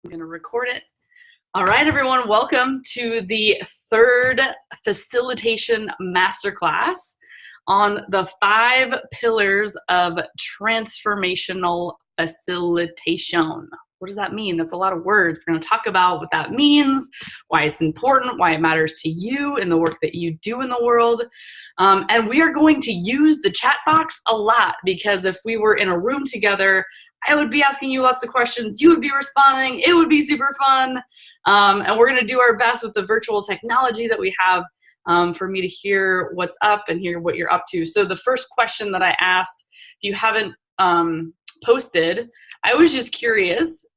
I'm going to record it. All right, everyone, welcome to the third facilitation masterclass on the 5 pillars of transformational facilitation. What does that mean? That's a lot of words. We're going to talk about what that means, why it's important, why it matters to you in the work that you do in the world. And we are going to use the chat box a lot because if we were in a room together, I would be asking you lots of questions. You would be responding. It would be super fun. And we're going to do our best with the virtual technology that we have for me to hear what's up and hear what you're up to. So the first question that I asked, if you haven't posted, I was just curious.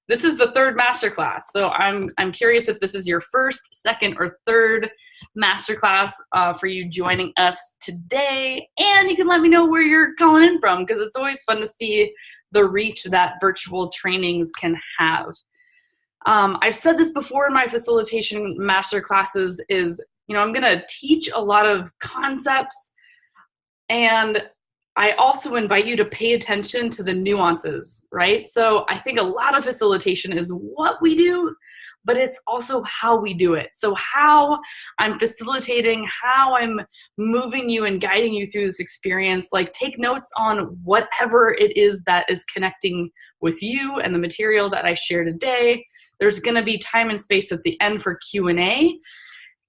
This is the third masterclass, so I'm curious if this is your first, second, or third masterclass for you joining us today. And you can let me know where you're calling in from, because it's always fun to see the reach that virtual trainings can have. I've said this before in my facilitation masterclasses is, I'm going to teach a lot of concepts, and I also invite you to pay attention to the nuances, right? So I think a lot of facilitation is what we do, but it's also how we do it. So how I'm facilitating, how I'm moving you and guiding you through this experience, like take notes on whatever it is that is connecting with you and the material that I share today. There's gonna be time and space at the end for Q&A.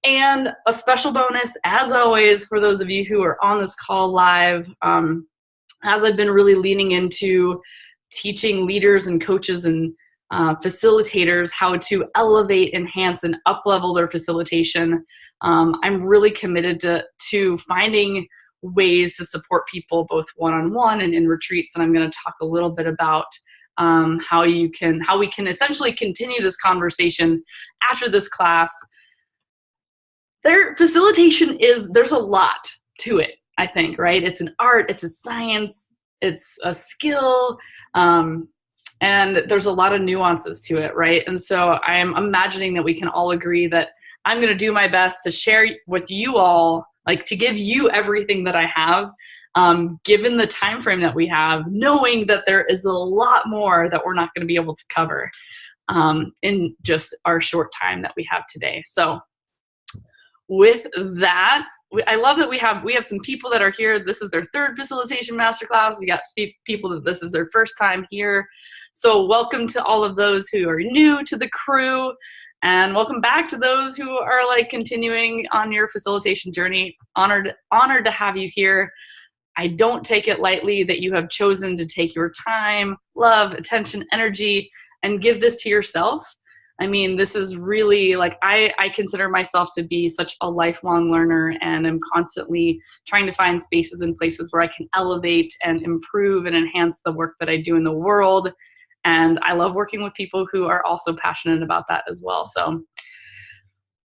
And a special bonus, as always, for those of you who are on this call live, as I've been really leaning into teaching leaders and coaches and facilitators how to elevate, enhance, and up-level their facilitation, I'm really committed to finding ways to support people both one-on-one and in retreats. And I'm going to talk a little bit about how we can essentially continue this conversation after this class. Facilitation there's a lot to it, I think, right? It's an art, it's a science, it's a skill, and there's a lot of nuances to it, right? And so I'm imagining that we can all agree that I'm going to do my best to share with you all, like to give you everything that I have, given the time frame that we have, knowing that there is a lot more that we're not going to be able to cover in just our short time that we have today. So with that, I love that we have some people that are here. This is their third facilitation masterclass. We got people that this is their first time here. So welcome to all of those who are new to the crew, and welcome back to those who are like continuing on your facilitation journey. Honored to have you here. I don't take it lightly that you have chosen to take your time, love, attention, energy, and give this to yourself. I mean, this is really like, I consider myself to be such a lifelong learner, and I'm constantly trying to find spaces and places where I can elevate and improve and enhance the work that I do in the world. And I love working with people who are also passionate about that as well. So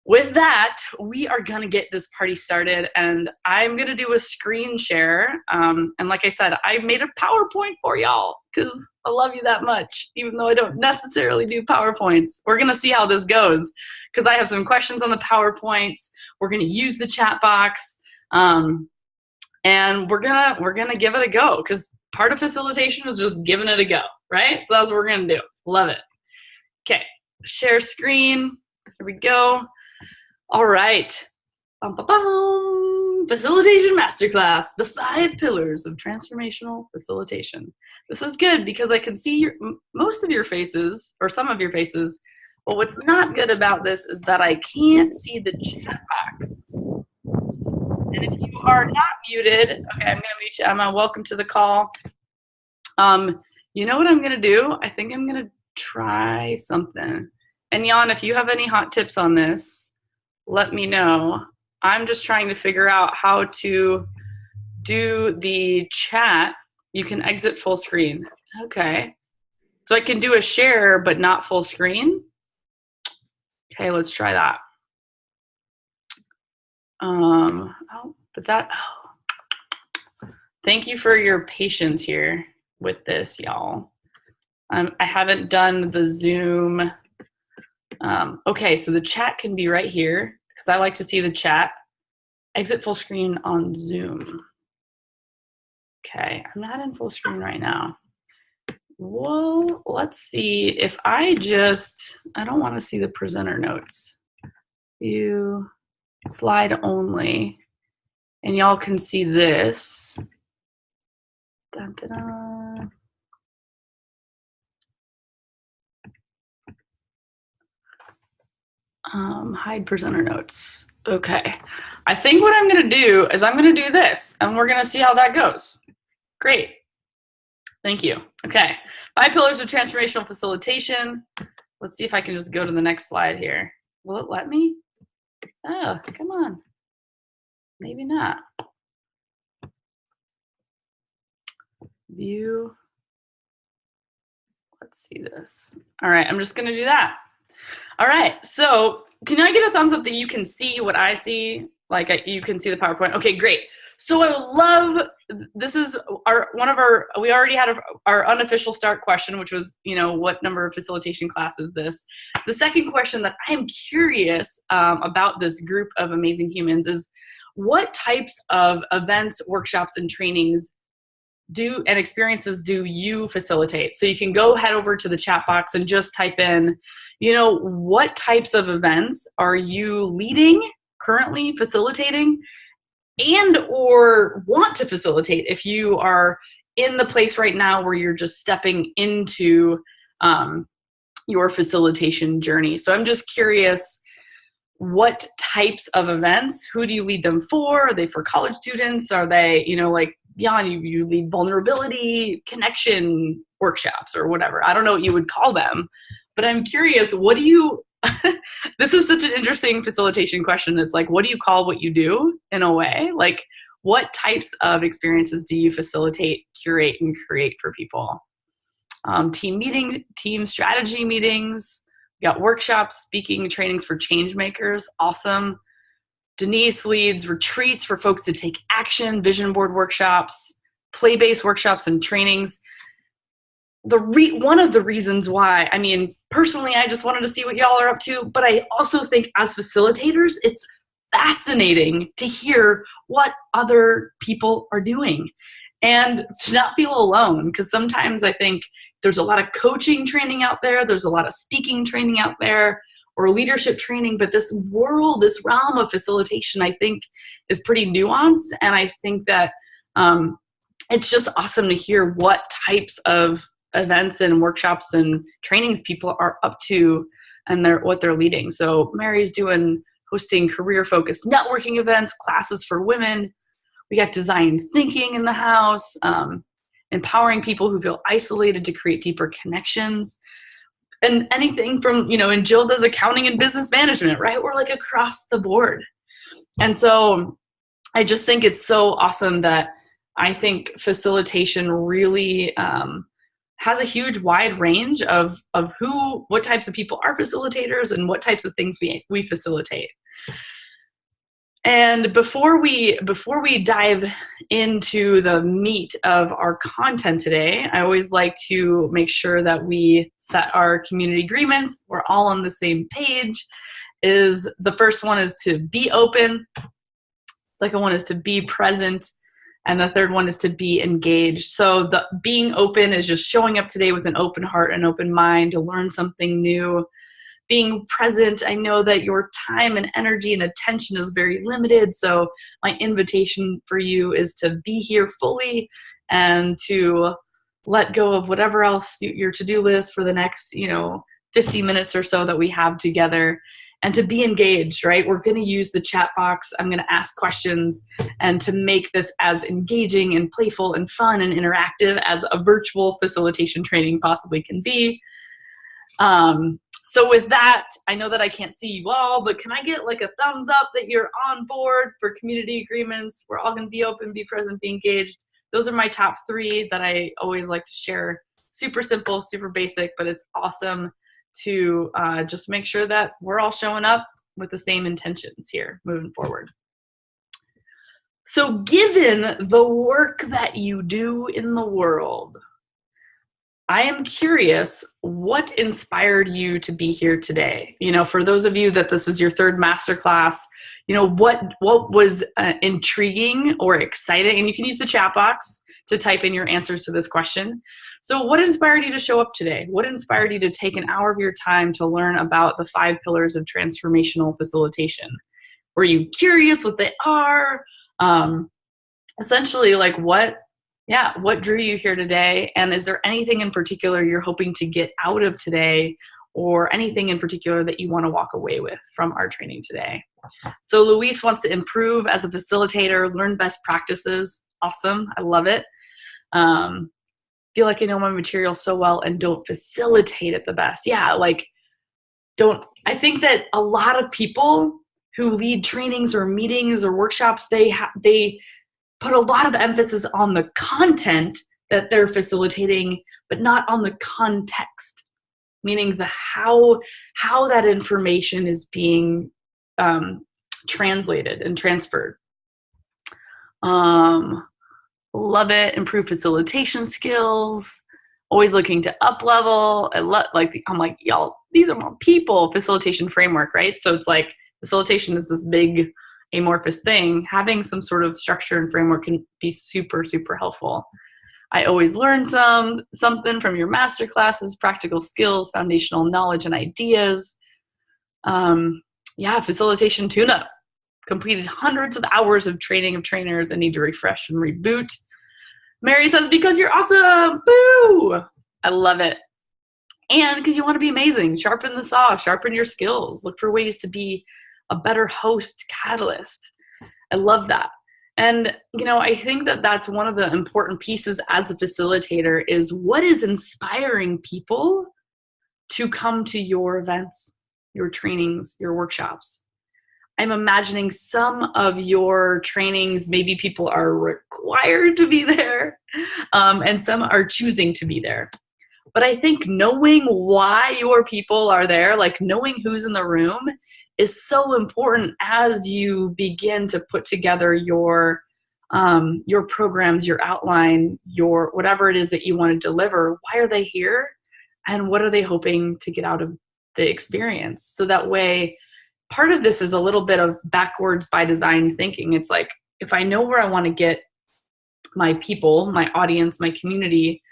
with that, we are going to get this party started, and I'm going to do a screen share. And like I said, I made a PowerPoint for y'all because I love you that much, even though I don't necessarily do PowerPoints. We're going to see how this goes because I have some questions on the PowerPoints. We're going to use the chat box, and we're gonna give it a go, because part of facilitation is just giving it a go, right? So that's what we're going to do. Love it. Okay, share screen. Here we go. All right, Facilitation Masterclass, the 5 pillars of transformational facilitation. This is good because I can see most of your faces, or some of your faces, but what's not good about this is that I can't see the chat box. And if you are not muted, okay, I'm gonna mute you, Emma, welcome to the call. You know what I'm gonna do? I think I'm gonna try something. And Jan, if you have any hot tips on this, let me know. I'm just trying to figure out how to do the chat. You can exit full screen. Okay. So I can do a share, but not full screen. Okay, let's try that. Thank you for your patience here with this, y'all. I haven't done the Zoom. Okay, so the chat can be right here because I like to see the chat. Exit full screen on Zoom. Okay, I'm not in full screen right now. Well, let's see if I don't want to see the presenter notes. View slide only, and y'all can see this. Dun, dun, dun. Hide presenter notes. Okay. I think what I'm going to do is I'm going to do this, and we're going to see how that goes. Great. Thank you. Okay. 5 pillars of transformational facilitation. Let's see if I can just go to the next slide here. Will it let me? Oh, come on. Maybe not. View. Let's see this. All right. I'm just going to do that. All right. So can I get a thumbs up that you can see what I see? Like you can see the PowerPoint. Okay, great. So I would love, this is we already had our unofficial start question, which was, what number of facilitation class is this? The second question that I'm curious about this group of amazing humans is what types of events, workshops, and trainings and experiences do you facilitate? So you can go head over to the chat box and just type in, what types of events are you leading, currently facilitating, and or want to facilitate if you are in the place right now where you're just stepping into your facilitation journey. So I'm just curious, what types of events, who do you lead them for? Are they for college students? Are they, like Jan, you lead vulnerability connection workshops or whatever. I don't know what you would call them, but I'm curious, what do you, this is such an interesting facilitation question. It's like, what do you call what you do in a way? Like, what types of experiences do you facilitate, curate, and create for people? Team meetings, team strategy meetings, we got workshops, speaking, trainings for change makers. Awesome. Denise leads retreats for folks to take action, vision board workshops, play-based workshops and trainings. One of the reasons why, personally, I just wanted to see what y'all are up to, but I also think as facilitators, it's fascinating to hear what other people are doing and to not feel alone, because sometimes I think there's a lot of coaching training out there, there's a lot of speaking training out there, or leadership training, but this realm of facilitation, I think, is pretty nuanced, and I think that it's just awesome to hear what types of events and workshops and trainings people are up to and what they're leading. So Mary's hosting career-focused networking events, classes for women. We got design thinking in the house, empowering people who feel isolated to create deeper connections. And anything from, and Jill does accounting and business management, right? We're like across the board. And so I just think it's so awesome that I think facilitation really has a huge wide range of what types of people are facilitators and what types of things we facilitate. And before we dive into the meat of our content today, I always like to make sure that we set our community agreements. We're all on the same page. The first one is to be open. Second one is to be present. And the third one is to be engaged. So the being open is just showing up today with an open heart and open mind to learn something new. Being present, I know that your time and energy and attention is very limited, so my invitation for you is to be here fully and to let go of whatever else your to-do list for the next 50 minutes or so that we have together, and to be engaged, right? We're going to use the chat box. I'm going to ask questions, and to make this as engaging and playful and fun and interactive as a virtual facilitation training possibly can be. So with that, I know that I can't see you all, but can I get like a thumbs up that you're on board for community agreements? We're all going to be open, be present, be engaged. Those are my top 3 that I always like to share. Super simple, super basic, but it's awesome to just make sure that we're all showing up with the same intentions here moving forward. So given the work that you do in the world, I am curious, what inspired you to be here today? For those of you that this is your 3rd masterclass, what was intriguing or exciting? And you can use the chat box to type in your answers to this question. So what inspired you to show up today? What inspired you to take an hour of your time to learn about the 5 pillars of transformational facilitation? Were you curious what they are? Essentially, like what drew you here today? And is there anything in particular you're hoping to get out of today, or anything in particular that you want to walk away with from our training today? So Luis wants to improve as a facilitator, learn best practices. Awesome. I love it. Feel like I know my material so well and don't facilitate it the best. Yeah, like I think that a lot of people who lead trainings or meetings or workshops, they put a lot of emphasis on the content that they're facilitating, but not on the context, meaning the how that information is being translated and transferred. Love it. Improve facilitation skills. Always looking to up level. I'm like, y'all, these are more people. Facilitation framework, right? So it's like facilitation is this big amorphous thing. Having some sort of structure and framework can be super, super helpful. I always learn something from your master classes, practical skills, foundational knowledge and ideas. Facilitation tune-up. Completed hundreds of hours of training of trainers and need to refresh and reboot. Mary says, because you're awesome. Boo! I love it. And because you want to be amazing. Sharpen the saw, sharpen your skills. Look for ways to be a better host, catalyst. I love that. And, I think that that's one of the important pieces as a facilitator is what is inspiring people to come to your events, your trainings, your workshops. I'm imagining some of your trainings, maybe people are required to be there, and some are choosing to be there. But I think knowing why your people are there, like knowing who's in the room, is so important as you begin to put together your programs, your outline, your whatever it is that you want to deliver. Why are they here? And what are they hoping to get out of the experience? So that way, part of this is a little bit of backwards by design thinking. It's like, if I know where I want to get my people, my audience, my community,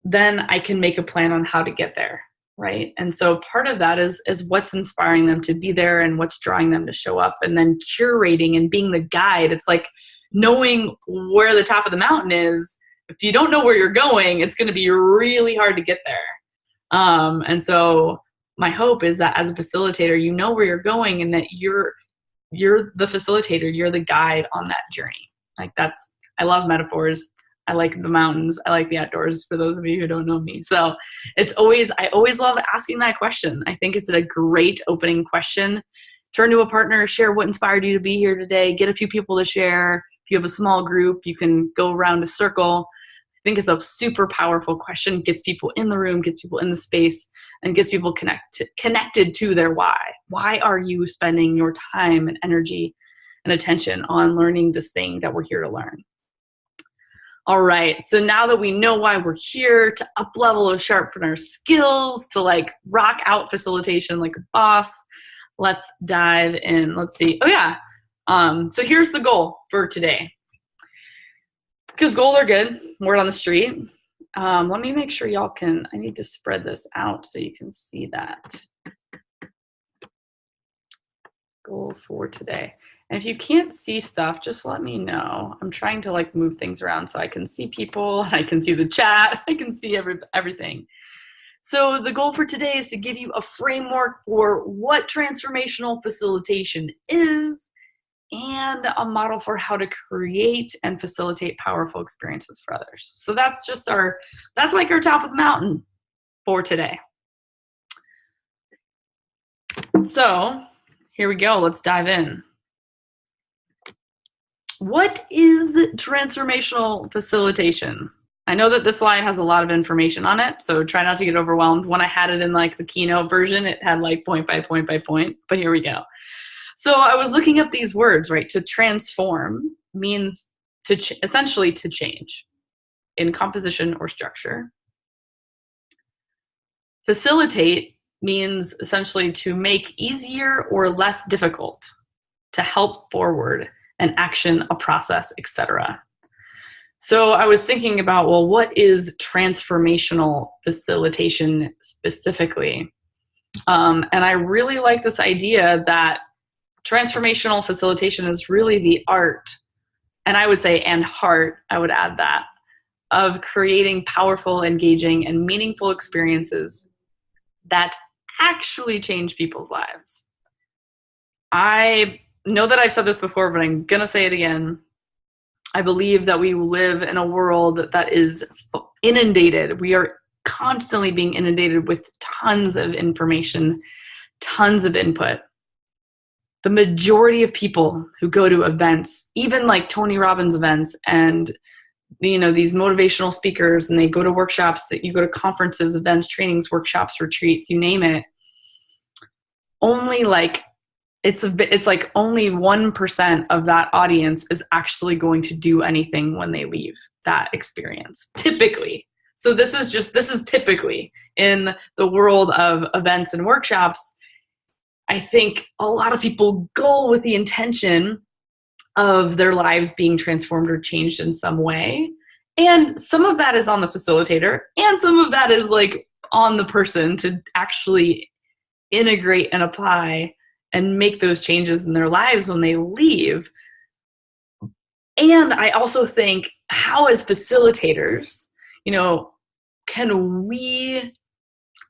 then I can make a plan on how to get there, right? And so part of that is what's inspiring them to be there and what's drawing them to show up, and then curating and being the guide. It's like knowing where the top of the mountain is. If you don't know where you're going, it's going to be really hard to get there. And so my hope is that as a facilitator, you know where you're going and that you're the facilitator, you're the guide on that journey. Like I love metaphors. I like the mountains. I like the outdoors, for those of you who don't know me. So I always love asking that question. I think it's a great opening question. Turn to a partner, share what inspired you to be here today, get a few people to share. If you have a small group, you can go around a circle. I think it's a super powerful question, gets people in the room, gets people in the space, and gets people connected to their why. Why are you spending your time and energy and attention on learning this thing that we're here to learn? All right, so now that we know why we're here, to up-level or sharpen our skills, to like rock out facilitation like a boss, let's dive in. Let's see. Oh yeah, so here's the goal for today. Because goals are good, word on the street. Let me make sure y'all can, I need to spread this out so you can see that. Goal for today. And if you can't see stuff, just let me know. I'm trying to like move things around so I can see people, and I can see the chat, I can see everything. So the goal for today is to give you a framework for what transformational facilitation is, and a model for how to create and facilitate powerful experiences for others. So that's just that's like our top of the mountain for today. So here we go, let's dive in. What is transformational facilitation? I know that this slide has a lot of information on it, so try not to get overwhelmed. When I had it in like the keynote version, it had like point by point by point, but here we go. So I was looking up these words, right? To transform means essentially to change in composition or structure. Facilitate means essentially to make easier or less difficult, to help forward an action, a process, etc. So I was thinking about, well, what is transformational facilitation specifically? And I really like this idea that transformational facilitation is really the art, and I would say, and heart, I would add that, of creating powerful, engaging, and meaningful experiences that actually change people's lives. I know that I've said this before, but I'm going to say it again. I believe that we live in a world that is inundated. We are constantly being inundated with tons of information, tons of input. The majority of people who go to events, even like Tony Robbins events and these motivational speakers, and they go to workshops, that you go to conferences, events, trainings, workshops, retreats, you name it, only like it's like only 1% of that audience is actually going to do anything when they leave that experience, typically. So this is typically in the world of events and workshops. I think a lot of people go with the intention of their lives being transformed or changed in some way. And some of that is on the facilitator, and some of that is like on the person to actually integrate and apply and make those changes in their lives when they leave. And I also think, how as facilitators, can we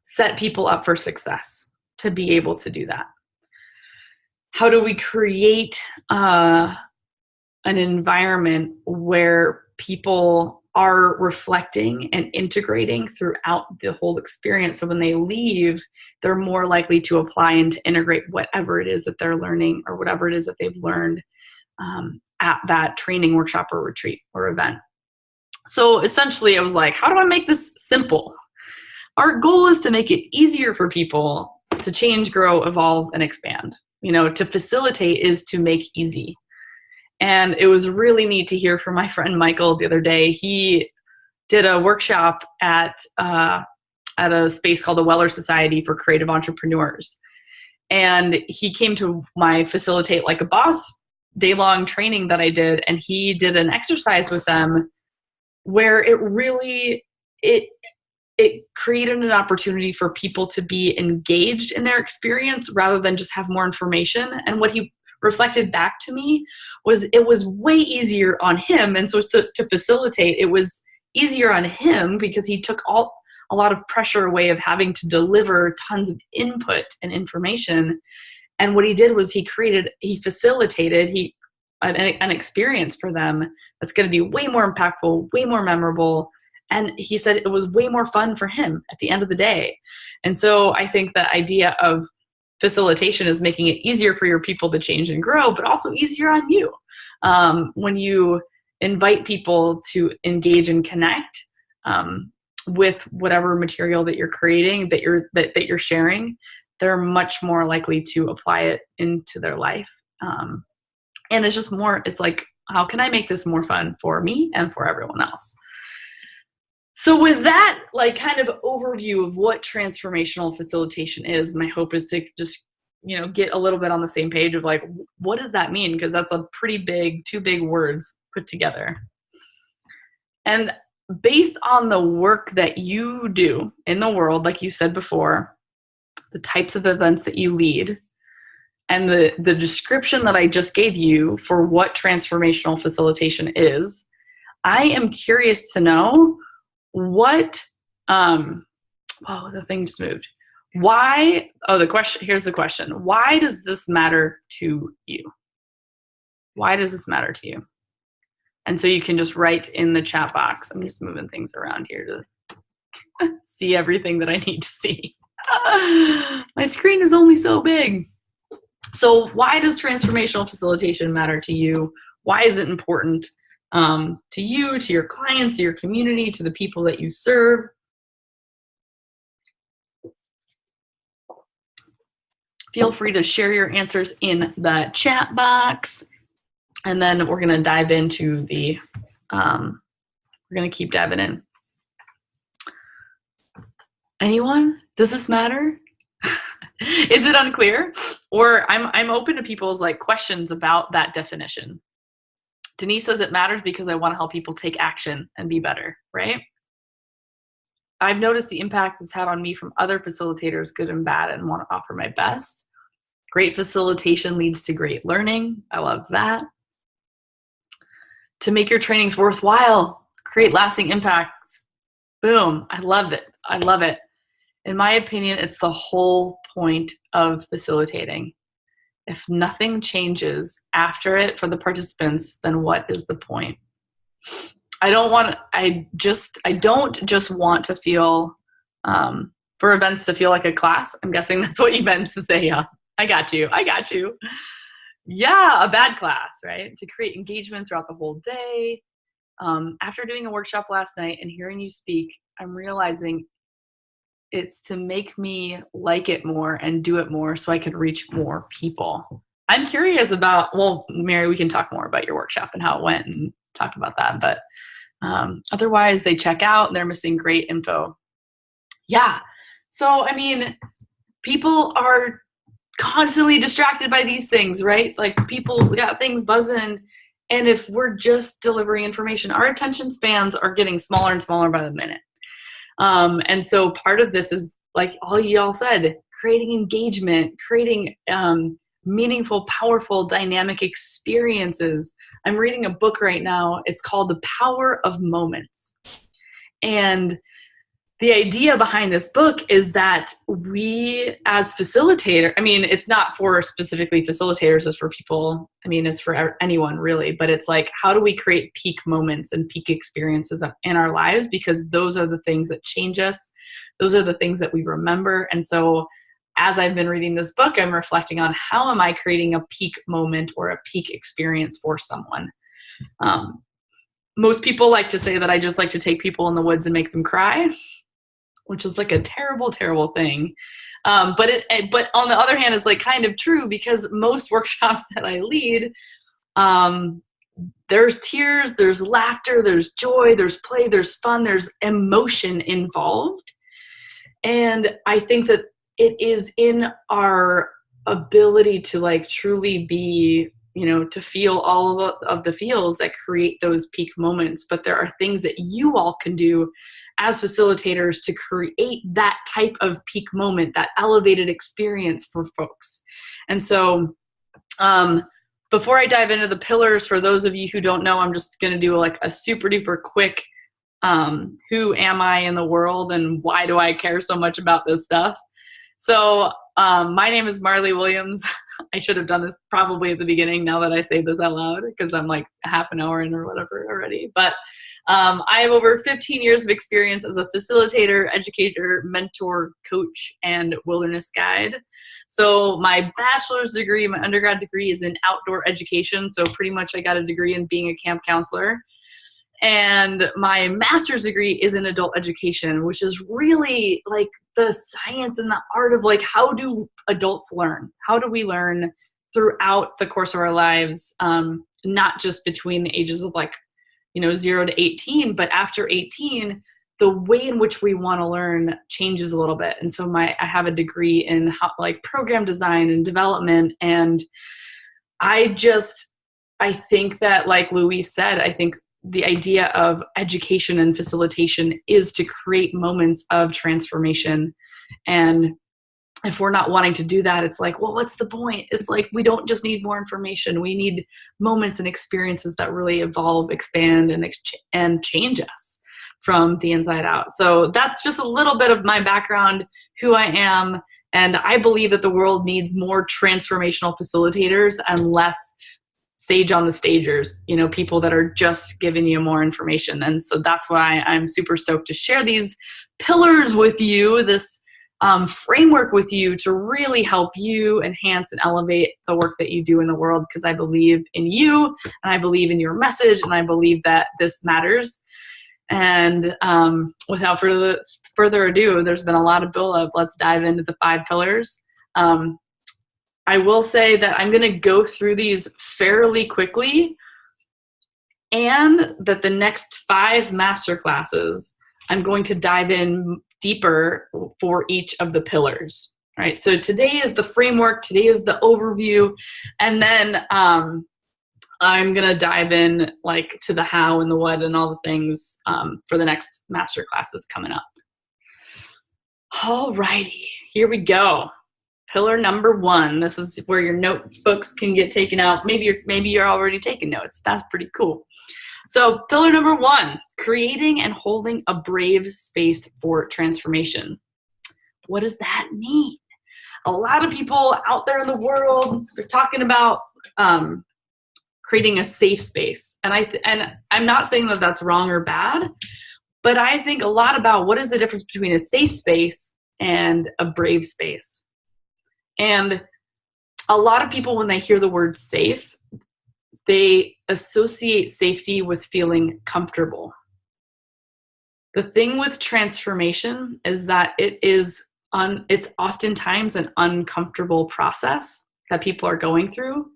set people up for success to be able to do that? How do we create an environment where people are reflecting and integrating throughout the whole experience, so when they leave, they're more likely to apply and to integrate whatever it is that they're learning or whatever it is that they've learned at that training, workshop, or retreat or event. So essentially I was like, how do I make this simple? Our goal is to make it easier for people to change, grow, evolve, and expand. To facilitate is to make easy. And it was really neat to hear from my friend Michael the other day. He did a workshop at a space called the Weller Society for Creative Entrepreneurs. And he came to my Facilitate Like a Boss day-long training that I did, and he did an exercise with them where it created an opportunity for people to be engaged in their experience rather than just have more information. And what he reflected back to me was it was way easier on him. And so to facilitate, it was easier on him because he took a lot of pressure away of having to deliver tons of input and information. And what he did was he facilitated an experience for them that's going to be way more impactful, way more memorable. And he said it was way more fun for him at the end of the day. And so I think the idea of facilitation is making it easier for your people to change and grow, but also easier on you. When you invite people to engage and connect with whatever material that you're creating, that you're sharing, they're much more likely to apply it into their life. And it's like, how can I make this more fun for me and for everyone else? So with that, like, kind of overview of what transformational facilitation is, my hope is to just, get a little bit on the same page of like, what does that mean? Because that's a pretty two big words put together. And based on the work that you do in the world, like you said before, the types of events that you lead, and the description that I just gave you for what transformational facilitation is, I am curious to know what, the thing just moved. Why, here's the question. Why does this matter to you? Why does this matter to you? And so you can just write in the chat box. I'm just moving things around here to see everything that I need to see. My screen is only so big. So why does transformational facilitation matter to you? Why is it important to you, to your clients, to your community, to the people that you serve? Feel free to share your answers in the chat box. And then we're going to dive into we're going to keep diving in. Anyone? Does this matter? Is it unclear? Or I'm open to people's like questions about that definition. Denise says it matters because I want to help people take action and be better, right? I've noticed the impact it's had on me from other facilitators, good and bad, and want to offer my best. Great facilitation leads to great learning. I love that. To make your trainings worthwhile, create lasting impacts. Boom. I love it. I love it. In my opinion, it's the whole point of facilitating. If nothing changes after it for the participants, then what is the point? I don't just want to feel, for events to feel like a class. I'm guessing that's what you meant to say. Yeah, I got you. Yeah, a bad class, right? To create engagement throughout the whole day. After doing a workshop last night and hearing you speak, I'm realizing it's to make me like it more and do it more so I could reach more people. I'm curious about, well, Mary, we can talk more about your workshop and how it went and talk about that. But otherwise, they check out and they're missing great info. Yeah. So, I mean, people are constantly distracted by these things, right? Like people got things buzzing. And if we're just delivering information, our attention spans are getting smaller and smaller by the minute. And so part of this is, like all y'all said, creating engagement, creating meaningful, powerful, dynamic experiences. I'm reading a book right now. It's called The Power of Moments. And the idea behind this book is that we as facilitators, I mean, it's not for specifically facilitators, it's for people, I mean, it's for anyone really, but it's like, how do we create peak moments and peak experiences in our lives? Because those are the things that change us. Those are the things that we remember. And so as I've been reading this book, I'm reflecting on how am I creating a peak moment or a peak experience for someone. Most people like to say that I just like to take people in the woods and make them cry, which is like a terrible, terrible thing. But on the other hand, it's like kind of true, because most workshops that I lead, there's tears, there's laughter, there's joy, there's play, there's fun, there's emotion involved. And I think that it is in our ability to like truly be, you know, to feel all of the feels that create those peak moments. But there are things that you all can do as facilitators to create that type of peak moment, that elevated experience for folks. And so before I dive into the pillars, for those of you who don't know, I'm just going to do like a super duper quick who am I in the world and why do I care so much about this stuff? So my name is Marley Williams. I should have done this probably at the beginning now that I say this out loud, because I'm like half an hour in or whatever already. But I have over 15 years of experience as a facilitator, educator, mentor, coach, and wilderness guide. So my bachelor's degree, my undergrad degree is in outdoor education. So pretty much I got a degree in being a camp counselor. And my master's degree is in adult education, which is really like the science and the art of like, how do adults learn? How do we learn throughout the course of our lives? Not just between the ages of like, 0 to 18, but after 18, the way in which we want to learn changes a little bit. And so I have a degree in program design and development. And I think that, like Louise said, I think the idea of education and facilitation is to create moments of transformation. And if we're not wanting to do that, it's like, well, what's the point? It's like, we don't just need more information. We need moments and experiences that really evolve, expand, and change us from the inside out. So that's just a little bit of my background, who I am. And I believe that the world needs more transformational facilitators and less sage on the stagers, people that are just giving you more information. And so that's why I'm super stoked to share these pillars with you, this framework with you, to really help you enhance and elevate the work that you do in the world, because I believe in you and I believe in your message and I believe that this matters. And without further ado, there's been a lot of build-up. Let's dive into the 5 pillars. I will say that I'm going to go through these fairly quickly, and that the next 5 masterclasses, I'm going to dive in deeper for each of the pillars. All right. So today is the framework. Today is the overview. And then I'm going to dive in like to the how and the what and all the things for the next master classes coming up. All righty, here we go. Pillar number 1. This is where your notebooks can get taken out. Maybe you're already taking notes. That's pretty cool. So pillar number 1, creating and holding a brave space for transformation. What does that mean? A lot of people out there in the world, they're talking about creating a safe space. And I'm not saying that that's wrong or bad, but I think a lot about what is the difference between a safe space and a brave space. And a lot of people, when they hear the word safe, they associate safety with feeling comfortable. The thing with transformation is that it's oftentimes an uncomfortable process that people are going through.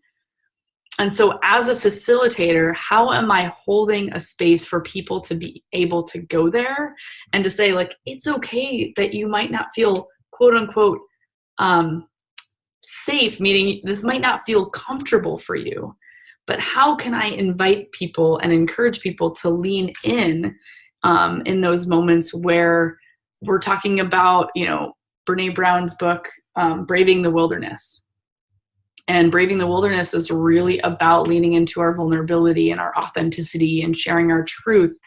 And so as a facilitator, how am I holding a space for people to be able to go there and to say, like, it's okay that you might not feel, quote unquote, safe, meaning this might not feel comfortable for you, but how can I invite people and encourage people to lean in those moments where we're talking about, Brene Brown's book, Braving the Wilderness. And Braving the Wilderness is really about leaning into our vulnerability and our authenticity and sharing our truth.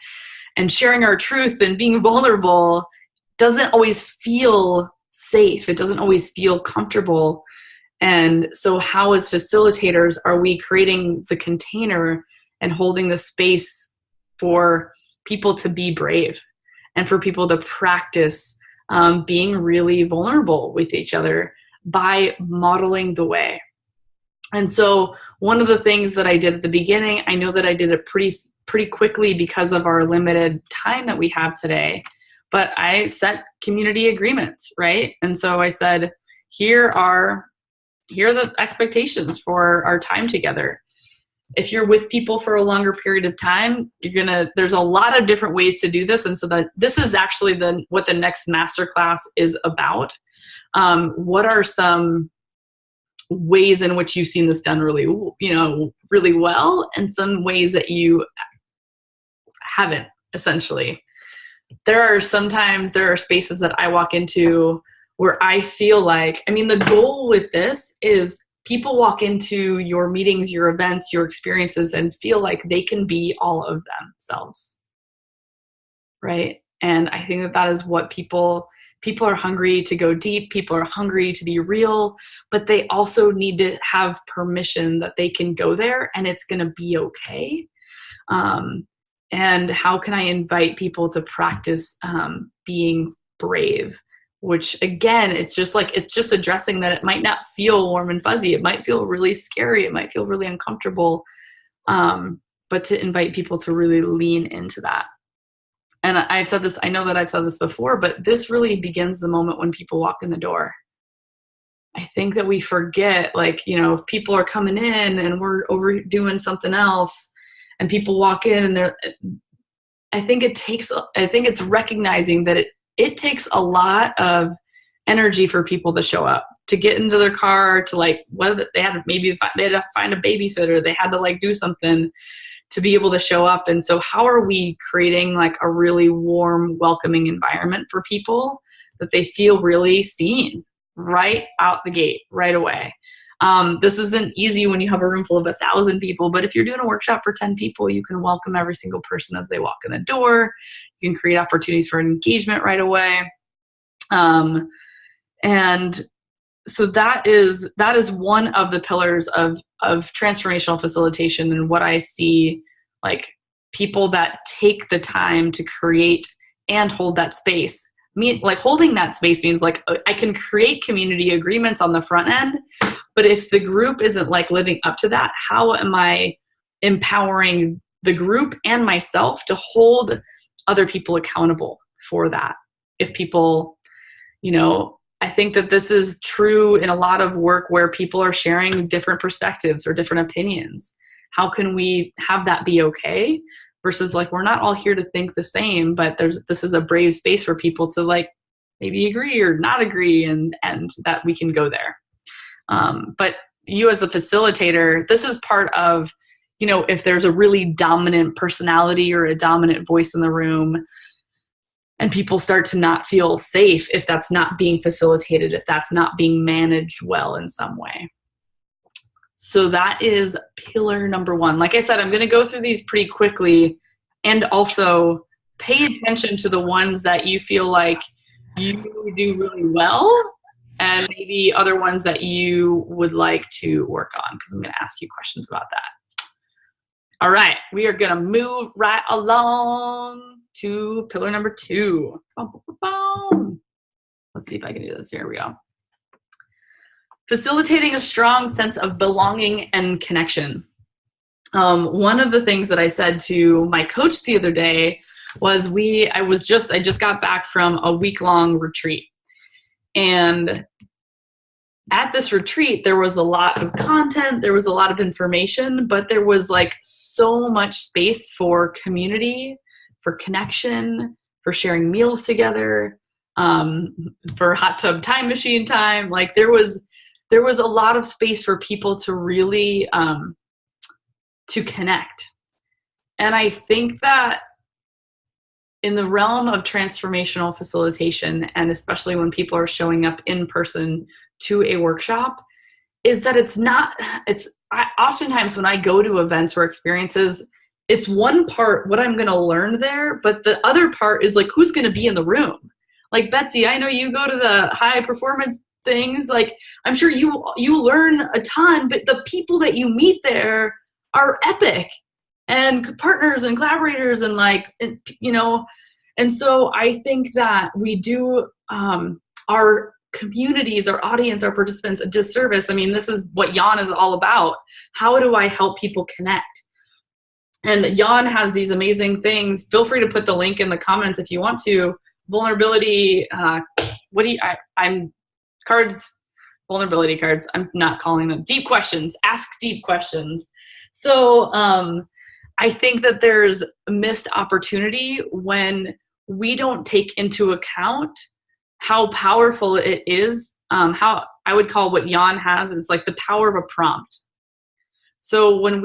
And sharing our truth and being vulnerable doesn't always feel safe. It doesn't always feel comfortable. And so how, as facilitators, are we creating the container and holding the space for people to be brave and for people to practice being really vulnerable with each other by modeling the way? And so one of the things that I did at the beginning, I know that I did it pretty quickly because of our limited time that we have today, but I set community agreements, right? And so I said, here are the expectations for our time together. If you're with people for a longer period of time, there's a lot of different ways to do this. And so this is actually what the next masterclass is about. What are some ways in which you've seen this done really well, and some ways that you haven't, essentially. There are spaces that I walk into where I feel like, the goal with this is people walk into your meetings, your events, your experiences, and feel like they can be all of themselves, right? And I think that is what people are hungry to go deep. People are hungry to be real, but they also need to have permission that they can go there and it's going to be okay. And how can I invite people to practice being brave? Which, again, it's just addressing that it might not feel warm and fuzzy. It might feel really scary. It might feel really uncomfortable. But to invite people to really lean into that. And I've said this, I know that I've said this before, but this really begins the moment when people walk in the door. I think that we forget, if people are coming in and we're overdoing something else and people walk in and I think it's recognizing that it takes a lot of energy for people to show up, to get into their car, to whether they had to find a babysitter, they had to do something to be able to show up. And so how are we creating a really warm, welcoming environment for people that they feel really seen right out the gate, right away? This isn't easy when you have a room full of 1,000 people, but if you're doing a workshop for 10 people, you can welcome every single person as they walk in the door. You can create opportunities for engagement right away. And so that is one of the pillars of transformational facilitation, and what I see, people that take the time to create and hold that space. Holding that space means I can create community agreements on the front end, but if the group isn't living up to that, how am I empowering the group and myself to hold other people accountable for that? If people, I think that this is true in a lot of work where people are sharing different perspectives or different opinions. How can we have that be okay? Versus we're not all here to think the same, but this is a brave space for people to maybe agree or not agree, and that we can go there. But you as a facilitator, this is part of, if there's a really dominant personality or a dominant voice in the room, and people start to not feel safe if that's not being facilitated, if that's not being managed well in some way. So that is pillar number 1. Like I said, I'm going to go through these pretty quickly, and also pay attention to the ones that you feel like you do really well, and maybe other ones that you would like to work on, because I'm going to ask you questions about that. All right, we are going to move right along to pillar number 2. Let's see if I can do this. Here we go. Facilitating a strong sense of belonging and connection. One of the things that I said to my coach the other day was I just got back from a week-long retreat. And at this retreat, there was a lot of content, there was a lot of information, but there was like so much space for community, for connection, for sharing meals together, for hot tub time machine time. Like there was a lot of space for people to really to connect. And I think that in the realm of transformational facilitation, and especially when people are showing up in person to a workshop, is that oftentimes when I go to events or experiences, it's one part what I'm going to learn there, but the other part is like who's going to be in the room. Like Betsy, I know you go to the high performance things, like I'm sure you learn a ton, but the people that you meet there are epic, and partners and collaborators, and and so I think that we do our communities, our audience, our participants a disservice. I mean, this is what Jan is all about. How do I help people connect? And Jan has these amazing things. Feel free to put the link in the comments if you want to. Vulnerability, vulnerability cards. I'm not calling them deep questions. Ask deep questions. So I think that there's a missed opportunity when we don't take into account how powerful it is. How I would call what Jan has, it's like the power of a prompt. So when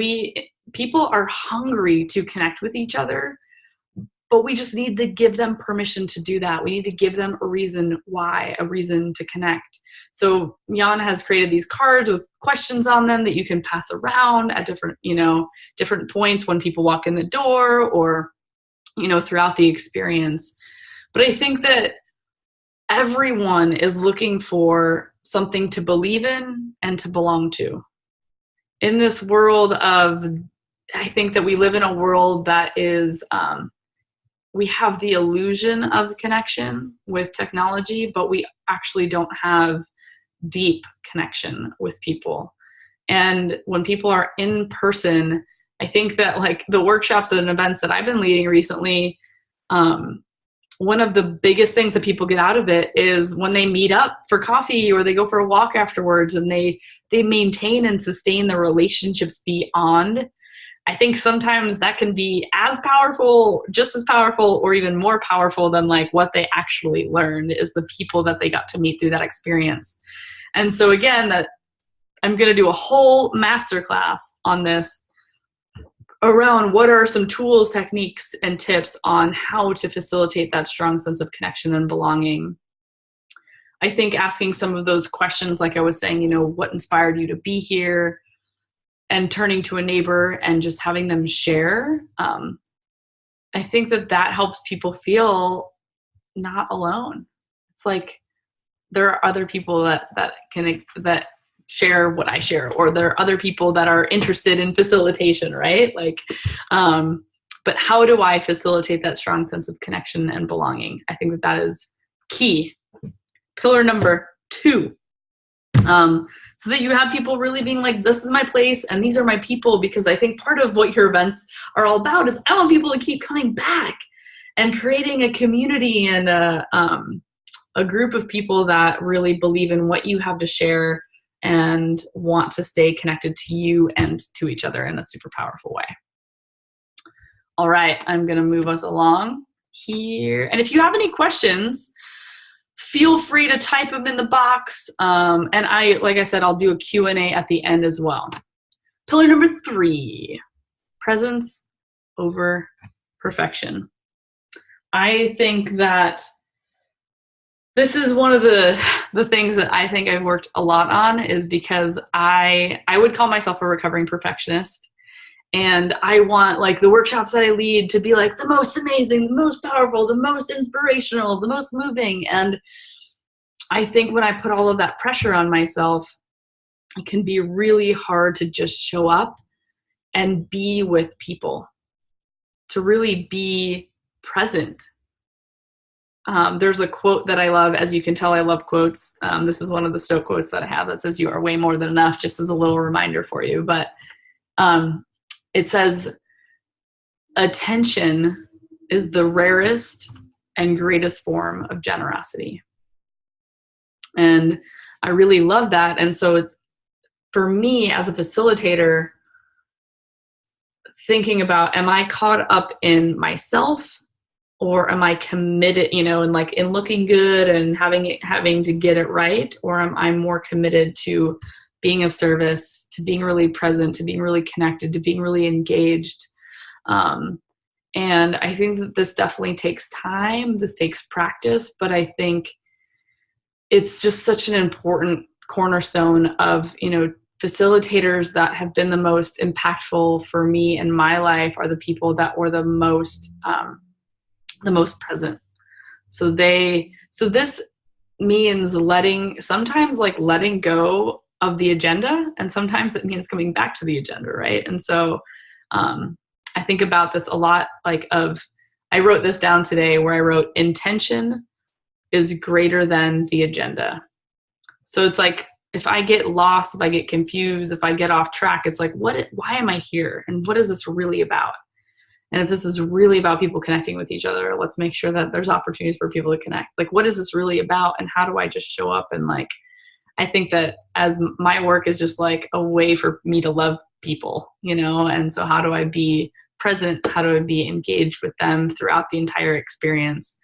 people are hungry to connect with each other, but we just need to give them permission to do that. We need to give them a reason why, a reason to connect. So Jan has created these cards with questions on them that you can pass around at different points when people walk in the door, or, throughout the experience. But I think that everyone is looking for something to believe in and to belong to. In this world I think that we live in a world that is, we have the illusion of connection with technology, but we actually don't have deep connection with people. And when people are in person, I think that like the workshops and events that I've been leading recently, one of the biggest things that people get out of it is when they meet up for coffee or they go for a walk afterwards, and they maintain and sustain the relationships beyond. I think sometimes that can be as powerful, just as powerful, or even more powerful than like what they actually learned is the people that they got to meet through that experience. And so again, that I'm going to do a whole masterclass on this around what are some tools, techniques, and tips on how to facilitate that strong sense of connection and belonging. I think asking some of those questions, like I was saying, what inspired you to be here? And turning to a neighbor and just having them share, I think that helps people feel not alone. It's like there are other people that share what I share, or there are other people that are interested in facilitation, right? Like, but how do I facilitate that strong sense of connection and belonging? I think that is key. Pillar number 2. So that you have people really being like, this is my place and these are my people, because I think part of what your events are all about is I want people to keep coming back and creating a community and a group of people that really believe in what you have to share and want to stay connected to you and to each other in a super powerful way. All right, I'm going to move us along here. And if you have any questions, feel free to type them in the box. And like I said, I'll do a Q&A at the end as well. Pillar number 3, presence over perfection. I think that this is one of the things that I think I've worked a lot on, is because I would call myself a recovering perfectionist. And I want like the workshops that I lead to be like the most amazing, the most powerful, the most inspirational, the most moving. And I think when I put all of that pressure on myself, it can be really hard to just show up and be with people, to really be present. There's a quote that I love. As you can tell, I love quotes. This is one of the Stoic quotes that I have that says, "You are way more than enough," just as a little reminder for you. But it says, "Attention is the rarest and greatest form of generosity." And I really love that. And so for me as a facilitator, thinking about, am I caught up in myself, or am I committed, and like in looking good and having to get it right? Or am I more committed to being of service, to being really present, to being really connected, to being really engaged? And I think that this definitely takes time. This takes practice, but I think it's just such an important cornerstone of, facilitators that have been the most impactful for me in my life are the people that were the most present. So this means sometimes letting go of the agenda, and sometimes it means coming back to the agenda, right? And so I think about this a lot, I wrote this down today, where I wrote, intention is greater than the agenda. So it's like, if I get lost, if I get confused, if I get off track, it's like, why am I here? And what is this really about? And if this is really about people connecting with each other, let's make sure that there's opportunities for people to connect. Like, what is this really about? And how do I just show up? And I think that as my work is just like a way for me to love people, and so how do I be present? How do I be engaged with them throughout the entire experience?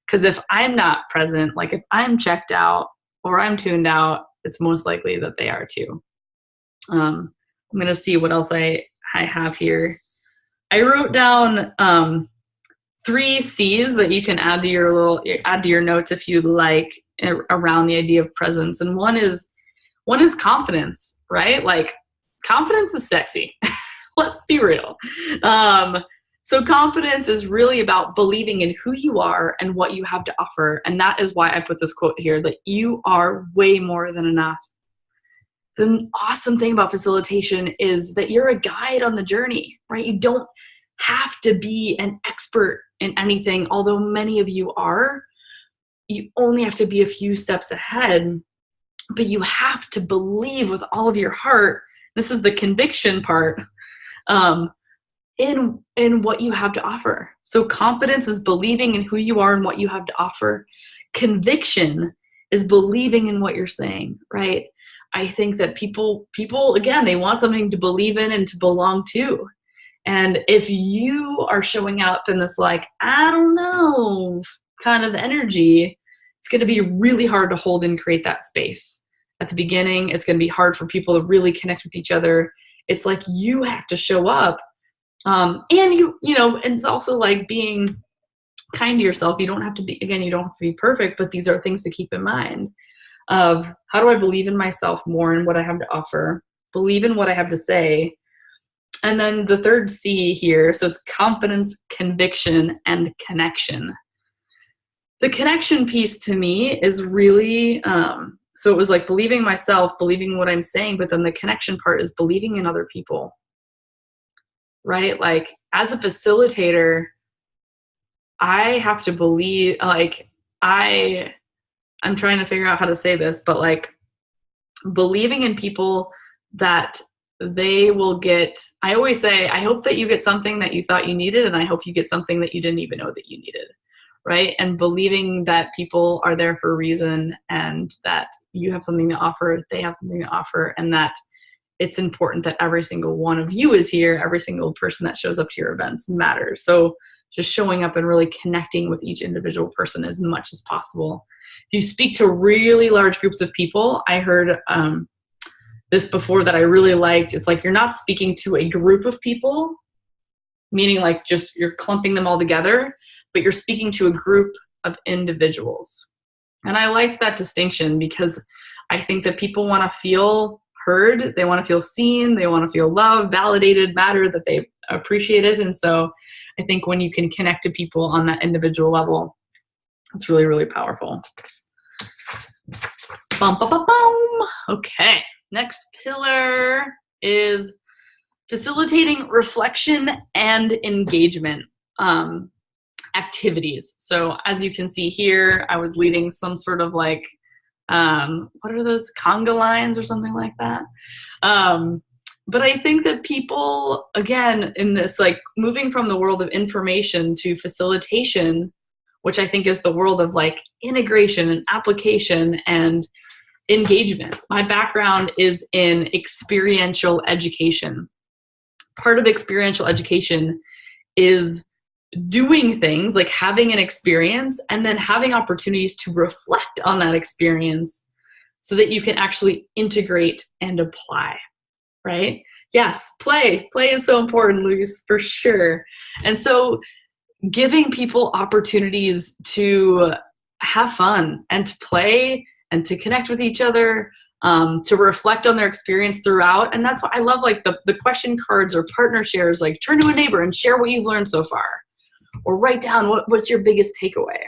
Because if I'm not present, like if I'm checked out or I'm tuned out, it's most likely that they are too. I'm going to see what else I have here. I wrote down 3 C's that you can add to your notes if you like, around the idea of presence. And one is confidence, right? Like, confidence is sexy. Let's be real. So confidence is really about believing in who you are and what you have to offer. And that is why I put this quote here, that you are way more than enough. The awesome thing about facilitation is that you're a guide on the journey, right? You don't have to be an expert in anything, although many of you are. You only have to be a few steps ahead, but you have to believe with all of your heart. This is the conviction part. In what you have to offer. So confidence is believing in who you are and what you have to offer. Conviction is believing in what you're saying, right? I think that people again, they want something to believe in and to belong to. And if you are showing up in this I don't know kind of energy, it's going to be really hard to hold and create that space. At the beginning, it's going to be hard for people to really connect with each other. It's like you have to show up. And and it's also like being kind to yourself. You don't have to be perfect, but these are things to keep in mind of, how do I believe in myself more and what I have to offer, believe in what I have to say. And then the third C here, so it's confidence, conviction, and connection. The connection piece to me is really, so it was like believing myself, believing what I'm saying, but then the connection part is believing in other people. Right? Like, as a facilitator, I have to believe, I'm trying to figure out how to say this, but believing in people that they will get, I always say, I hope that you get something that you thought you needed, and I hope you get something that you didn't even know that you needed. Right? And believing that people are there for a reason, and that you have something to offer, they have something to offer, and that it's important that every single one of you is here. Every single person that shows up to your events matters. So just showing up and really connecting with each individual person as much as possible. If you speak to really large groups of people, I heard this before that I really liked. It's like, you're not speaking to a group of people, meaning like just you're clumping them all together, but you're speaking to a group of individuals. And I liked that distinction because I think that people want to feel heard, they want to feel seen, they want to feel loved, validated, matter, that they appreciate it. And so I think when you can connect to people on that individual level, it's really, really powerful. Bum, bum, bum, bum. Okay, next pillar is facilitating reflection and engagement activities. So as you can see here, I was leading some sort of like, what are those, conga lines or something like that? But I think that people, again, in this, like moving from the world of information to facilitation, which I think is the world of like integration and application and engagement. My background is in experiential education. Part of experiential education is doing things like having an experience and then having opportunities to reflect on that experience so that you can actually integrate and apply, right? Yes, play. Play is so important, Luis, for sure. And so giving people opportunities to have fun and to play and to connect with each other, to reflect on their experience throughout. And that's why I love like the question cards or partner shares, like turn to a neighbor and share what you've learned so far, or write down what's your biggest takeaway.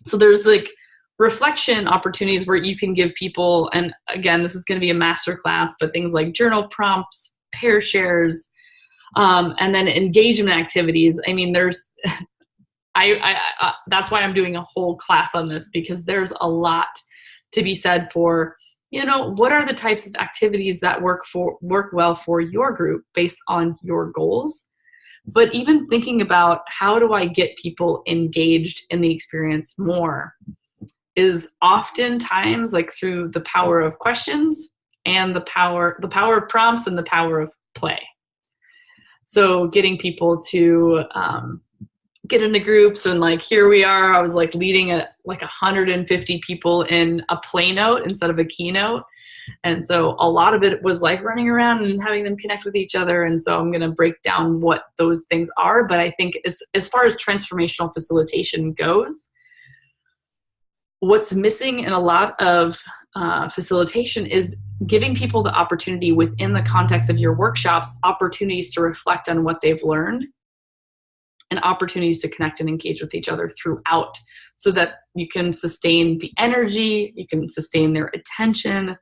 So there's like reflection opportunities where you can give people, and again, this is going to be a master class, but things like journal prompts, pair shares, and then engagement activities. I mean, there's, that's why I'm doing a whole class on this, because there's a lot to be said for, you know, what are the types of activities that work well for your group based on your goals. But even thinking about how do I get people engaged in the experience more is oftentimes like through the power of questions and the power of prompts and the power of play. So getting people to get into groups, and like here we are, I was like leading like 150 people in a play note instead of a keynote. And so a lot of it was like running around and having them connect with each other. And so I'm going to break down what those things are. But I think as far as transformational facilitation goes, what's missing in a lot of facilitation is giving people the opportunity within the context of your workshops, opportunities to reflect on what they've learned and opportunities to connect and engage with each other throughout, so that you can sustain the energy, you can sustain their attention,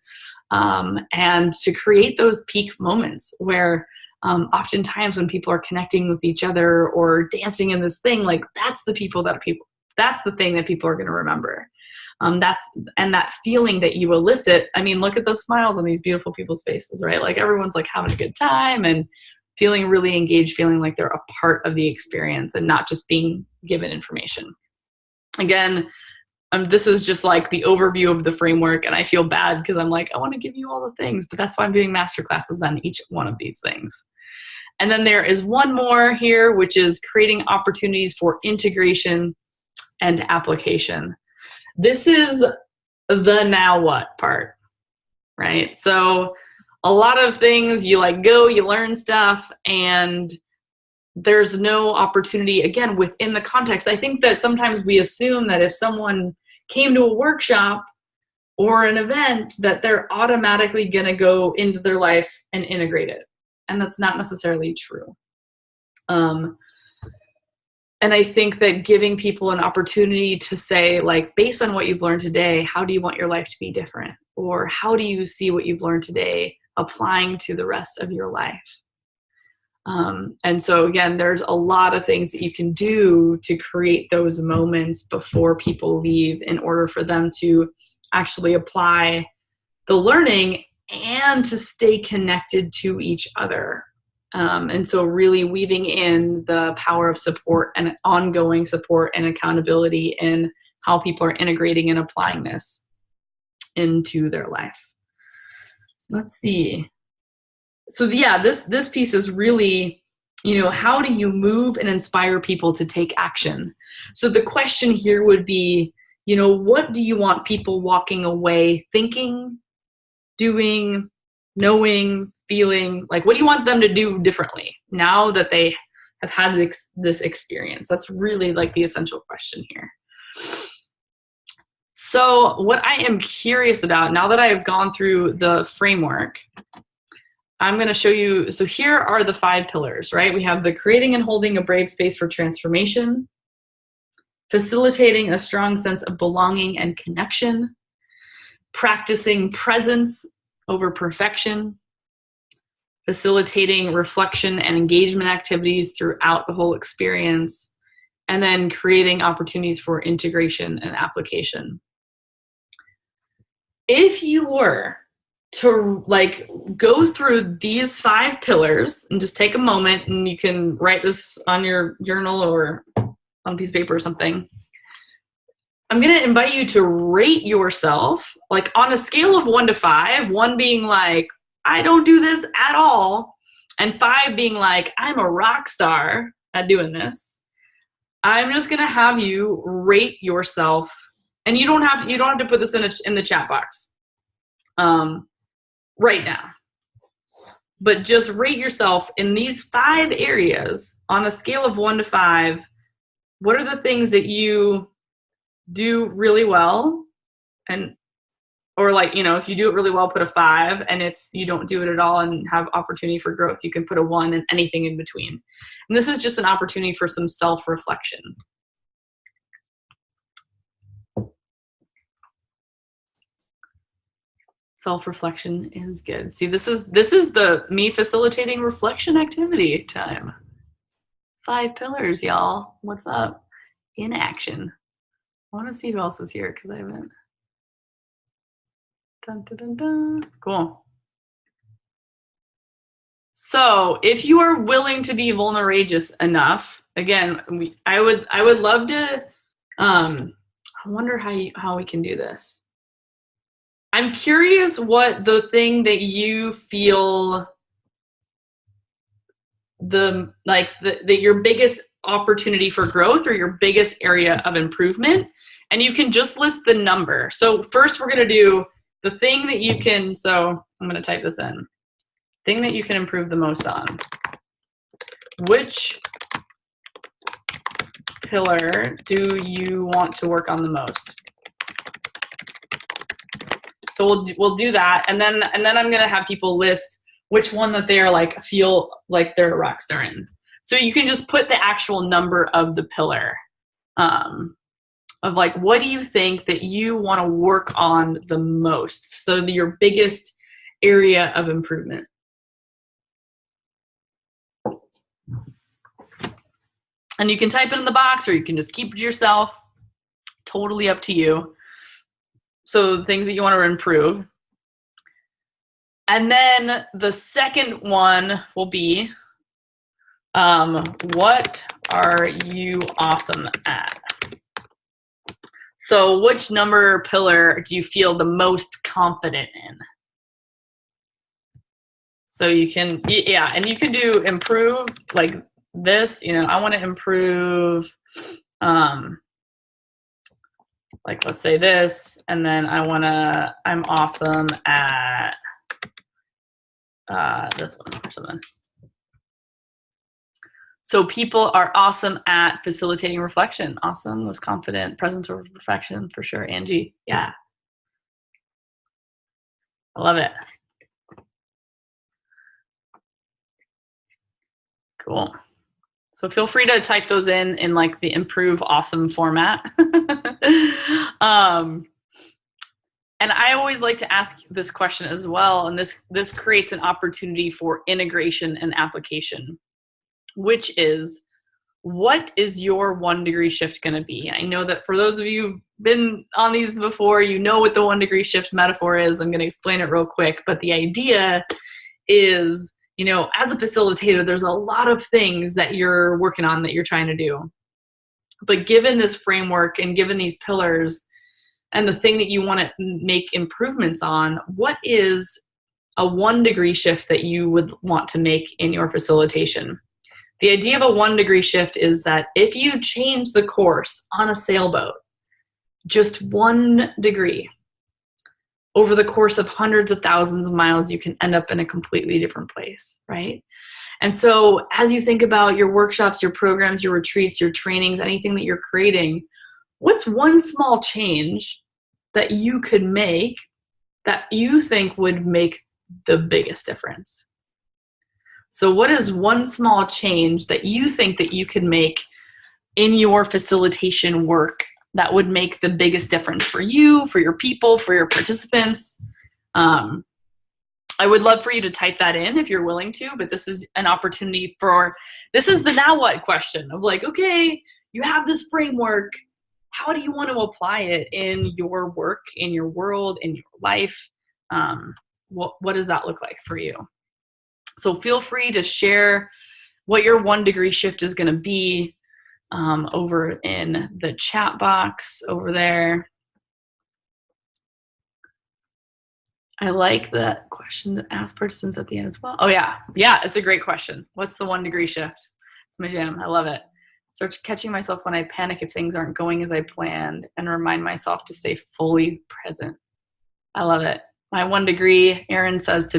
and to create those peak moments where oftentimes when people are connecting with each other or dancing in this thing, like that's the thing that people are going to remember. That feeling that you elicit. I mean, look at the smiles on these beautiful people's faces, right? Like everyone's like having a good time and feeling really engaged, feeling like they're a part of the experience and not just being given information. Again, this is just like the overview of the framework, and I feel bad because I'm like, I want to give you all the things, but that's why I'm doing master classes on each one of these things. And then there is one more here, which is creating opportunities for integration and application. This is the now what part, right? So a lot of things you like go, you learn stuff, and there's no opportunity, again, within the context. I think that sometimes we assume that if someone came to a workshop or an event, that they're automatically going to go into their life and integrate it. And that's not necessarily true. And I think that giving people an opportunity to say, like, based on what you've learned today, how do you want your life to be different? Or how do you see what you've learned today applying to the rest of your life? And so again, there's a lot of things that you can do to create those moments before people leave in order for them to actually apply the learning and to stay connected to each other. And so really weaving in the power of support and ongoing support and accountability in how people are integrating and applying this into their life. Let's see. So yeah, this piece is really, how do you move and inspire people to take action? So the question here would be, what do you want people walking away thinking, doing, knowing, feeling? Like, what do you want them to do differently now that they have had this experience? That's really like the essential question here. So what I am curious about, now that I have gone through the framework, I'm going to show you, so here are the 5 pillars, right? We have the creating and holding a brave space for transformation, facilitating a strong sense of belonging and connection, practicing presence over perfection, facilitating reflection and engagement activities throughout the whole experience, and then creating opportunities for integration and application. If you were to like go through these 5 pillars and just take a moment, and you can write this on your journal or on a piece of paper or something, I'm going to invite you to rate yourself like on a scale of 1 to 5, 1 being like, I don't do this at all, and 5 being like, I'm a rock star at doing this. I'm just going to have you rate yourself, and you don't have to put this in the chat box right now, but just rate yourself in these 5 areas on a scale of 1 to 5. What are the things that you do really well, and or like, you know, if you do it really well, put a 5, and if you don't do it at all and have opportunity for growth, you can put a 1, and anything in between. And this is just an opportunity for some self-reflection. Self-reflection is good. See, this is the me facilitating reflection activity time. 5 pillars, y'all. What's up? In action. I want to see who else is here because I haven't. Dun, dun, dun, dun. Cool. So if you are willing to be vulnerageous enough, again, I would love to. I wonder how we can do this. I'm curious what the thing that you feel that your biggest opportunity for growth or your biggest area of improvement, and you can just list the number. So first we're going to do the thing that you can, so I'm going to type this in. Thing that you can improve the most on. Which pillar do you want to work on the most? So we'll do that, and then I'm gonna have people list which one that they are like feel like they're a rock star in. So you can just put the actual number of the pillar, of like, what do you think that you want to work on the most? So your biggest area of improvement. And you can type it in the box, or you can just keep it to yourself. Totally up to you. So things that you want to improve. And then the second one will be, what are you awesome at? So which number pillar do you feel the most confident in? So you can, yeah, and you can do improve like this, you know, I want to improve, like let's say this, and then I'm awesome at this one or something. So people are awesome at facilitating reflection. Awesome, was confident, presence over perfection for sure. Angie, yeah. I love it. Cool. So feel free to type those in like the improve awesome format. And I always like to ask this question as well, and this creates an opportunity for integration and application, which is, what is your 1 degree shift going to be? I know that for those of you who've been on these before, you know what the 1 degree shift metaphor is. I'm going to explain it real quick, but the idea is, you know, as a facilitator, there's a lot of things that you're working on that you're trying to do. But given this framework and given these pillars and the thing that you want to make improvements on, what is a 1 degree shift that you would want to make in your facilitation? The idea of a 1 degree shift is that if you change the course on a sailboat just 1 degree, over the course of hundreds of thousands of miles, you can end up in a completely different place, right? And so as you think about your workshops, your programs, your retreats, your trainings, anything that you're creating, what's one small change that you could make that you think would make the biggest difference? So what is one small change that you think that you could make in your facilitation work that would make the biggest difference for you, for your people, for your participants? I would love for you to type that in if you're willing to, but this is an opportunity this is the now what question of like, okay, you have this framework. How do you want to apply it in your work, in your world, in your life? What does that look like for you? So feel free to share what your 1 degree shift is going to be over in the chat box over there. I like that question to ask participants at the end as well. Oh yeah, it's a great question. What's the 1 degree shift? It's my jam. I love it. Start catching myself when I panic if things aren't going as I planned and remind myself to stay fully present. I love it. My 1 degree, Erin says to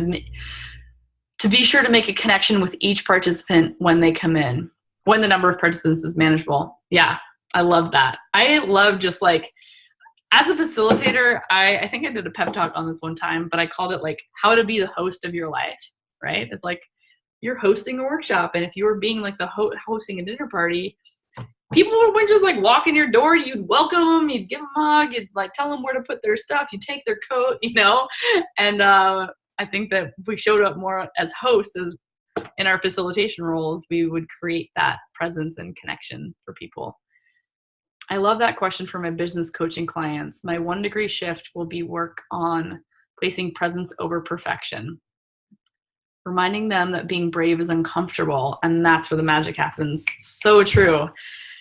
be sure to make a connection with each participant when they come in, when the number of participants is manageable. Yeah, I love that. I love just like, as a facilitator, I think I did a pep talk on this one time, but I called it like how to be the host of your life, right? It's like you're hosting a workshop, and if you were being like the hosting a dinner party, people wouldn't just like walk in your door. You'd welcome them, you'd give them a hug, you'd like tell them where to put their stuff, you'd take their coat, you know? And I think that if we showed up more as hosts as in our facilitation roles, we would create that presence and connection for people. I love that question for my business coaching clients. My 1 degree shift will be work on placing presence over perfection, reminding them that being brave is uncomfortable, and that's where the magic happens. So true.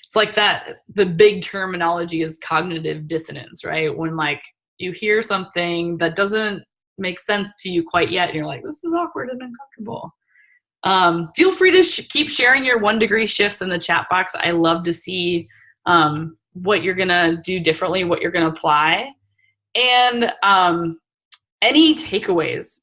It's like that, the big terminology is cognitive dissonance, right? When like you hear something that doesn't make sense to you quite yet, and you're like, this is awkward and uncomfortable. Feel free to keep sharing your 1 degree shifts in the chat box. I love to see what you're gonna do differently, what you're gonna apply, and any takeaways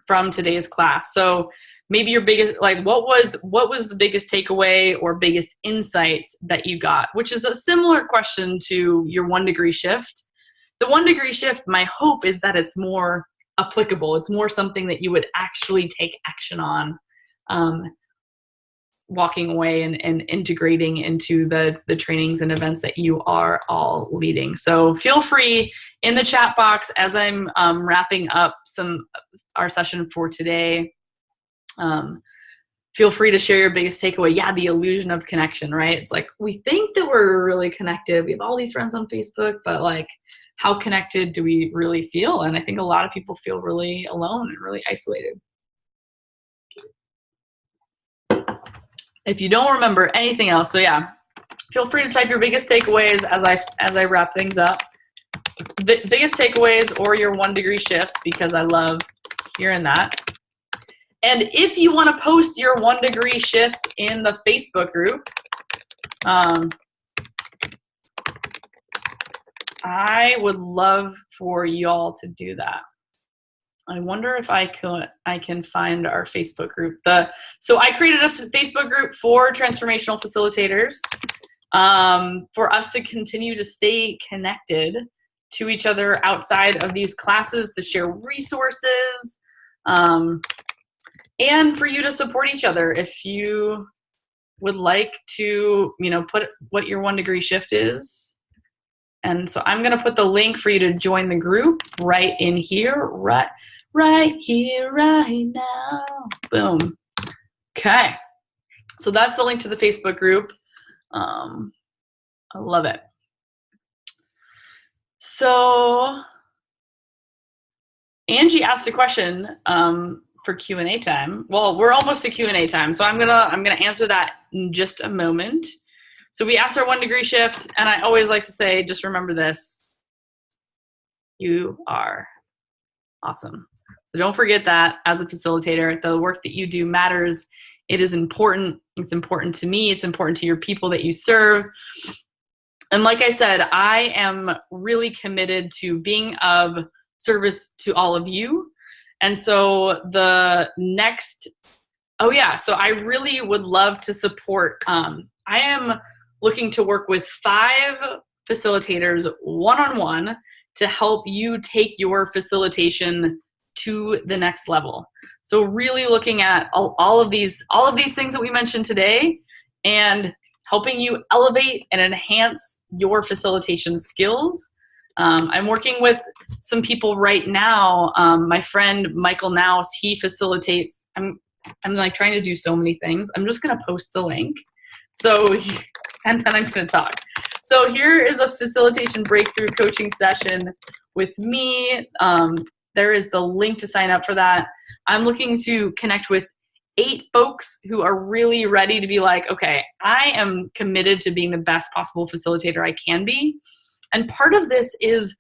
from today's class. So maybe your biggest, like, what was the biggest takeaway or biggest insight that you got, which is a similar question to your 1 degree shift. The 1 degree shift, my hope is that it's more applicable. It's more something that you would actually take action on, walking away and integrating into the trainings and events that you are all leading. So feel free in the chat box as I'm wrapping up our session for today. Feel free to share your biggest takeaway. Yeah, the illusion of connection, right? It's like we think that we're really connected. We have all these friends on Facebook, but like how connected do we really feel? And I think a lot of people feel really alone and really isolated. If you don't remember anything else, so yeah, feel free to type your biggest takeaways as I wrap things up. Biggest takeaways or your 1 degree shifts, because I love hearing that. And if you want to post your 1 degree shifts in the Facebook group, I would love for y'all to do that. I wonder if I can find our Facebook group. So I created a Facebook group for transformational facilitators, for us to continue to stay connected to each other outside of these classes, to share resources, and for you to support each other. If you would like to, put what your 1 degree shift is. And so I'm going to put the link for you to join the group right in here, right here, right now. Boom. Okay. So that's the link to the Facebook group. I love it. So Angie asked a question for Q&A time. Well, we're almost to Q&A time, so I'm gonna answer that in just a moment. So we asked our 1 degree shift, and I always like to say, just remember this: you are awesome. So don't forget that as a facilitator, the work that you do matters. It is important. It's important to me. It's important to your people that you serve. And like I said, I am really committed to being of service to all of you. And so the next, oh yeah, so I really would love to support, I am looking to work with 5 facilitators one-on-one to help you take your facilitation to the next level. So really looking at all of these things that we mentioned today and helping you elevate and enhance your facilitation skills. I'm working with some people right now. My friend Michael Naus, he facilitates. I'm like trying to do so many things. I'm just gonna post the link. So, and then I'm gonna talk. So here is a facilitation breakthrough coaching session with me. There is the link to sign up for that. I'm looking to connect with 8 folks who are really ready to be like, okay, I am committed to being the best possible facilitator I can be. And part of this is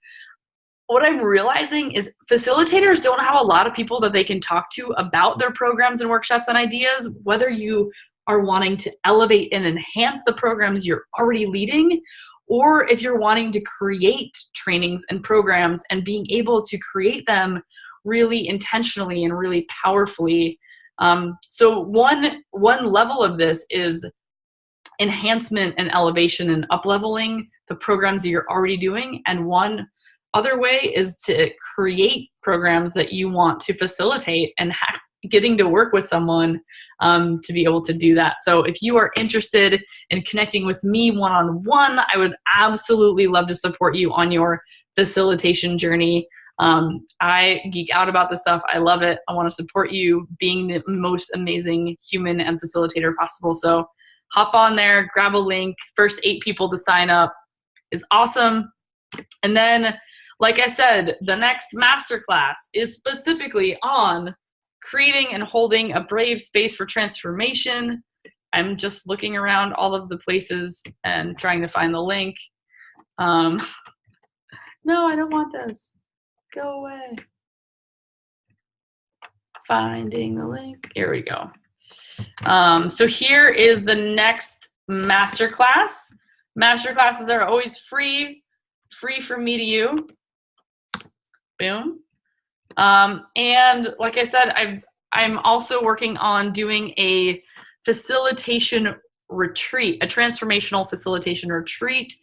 what I'm realizing is facilitators don't have a lot of people that they can talk to about their programs and workshops and ideas, whether you are wanting to elevate and enhance the programs you're already leading, or if you're wanting to create trainings and programs and being able to create them really intentionally and really powerfully. So one level of this is enhancement and elevation and up-leveling the programs that you're already doing. And one other way is to create programs that you want to facilitate and getting to work with someone to be able to do that. So if you are interested in connecting with me one-on-one, I would absolutely love to support you on your facilitation journey. I geek out about this stuff. I love it. I want to support you being the most amazing human and facilitator possible. So hop on there, grab a link. First 8 people to sign up is awesome. And then, like I said, the next masterclass is specifically on creating and holding a brave space for transformation. I'm just looking around all of the places and trying to find the link. No, I don't want this. Go away. Finding the link. Here we go. So here is the next masterclass. Masterclasses are always free from me to you. Boom. And like I said, I'm also working on doing a facilitation retreat, a transformational facilitation retreat.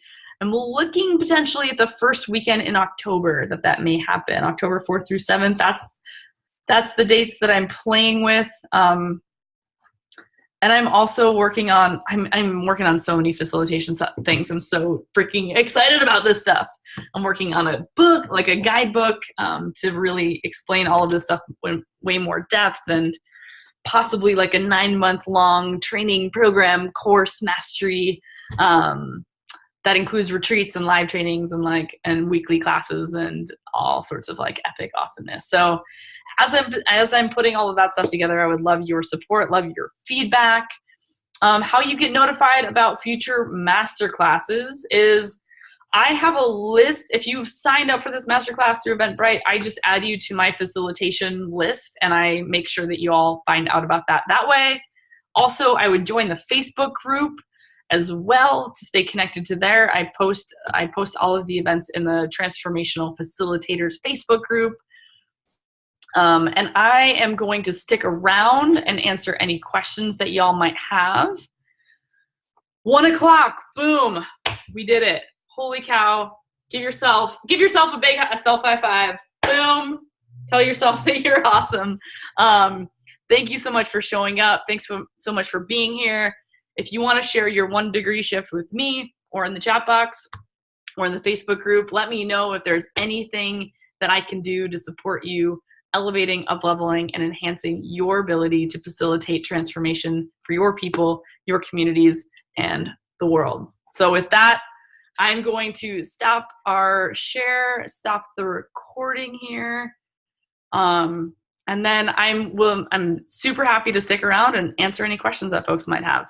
I'm looking potentially at the first weekend in October that may happen, October 4th through 7th. That's the dates that I'm playing with. And I'm also working on, I'm working on so many facilitation things. I'm so freaking excited about this stuff. I'm working on a book, like a guidebook, to really explain all of this stuff in way more depth, and possibly like a 9-month-long training program course mastery that includes retreats and live trainings and weekly classes and all sorts of like epic awesomeness. So as I'm putting all of that stuff together, I would love your support, love your feedback. How you get notified about future masterclasses is I have a list. If you've signed up for this masterclass through Eventbrite, I just add you to my facilitation list, and I make sure that you all find out about that way. Also, I would join the Facebook group as well to stay connected to there. I post all of the events in the Transformational Facilitators Facebook group. And I am going to stick around and answer any questions that y'all might have. 1 o'clock, boom, we did it. Holy cow. Give yourself a big self high five. Boom. Tell yourself that you're awesome. Thank you so much for showing up. Thanks so much for being here. If you want to share your 1 degree shift with me or in the chat box or in the Facebook group, let me know if there's anything that I can do to support you elevating, up-leveling, and enhancing your ability to facilitate transformation for your people, your communities, and the world. So with that, I'm going to stop our share, stop the recording here. And then I'm super happy to stick around and answer any questions that folks might have.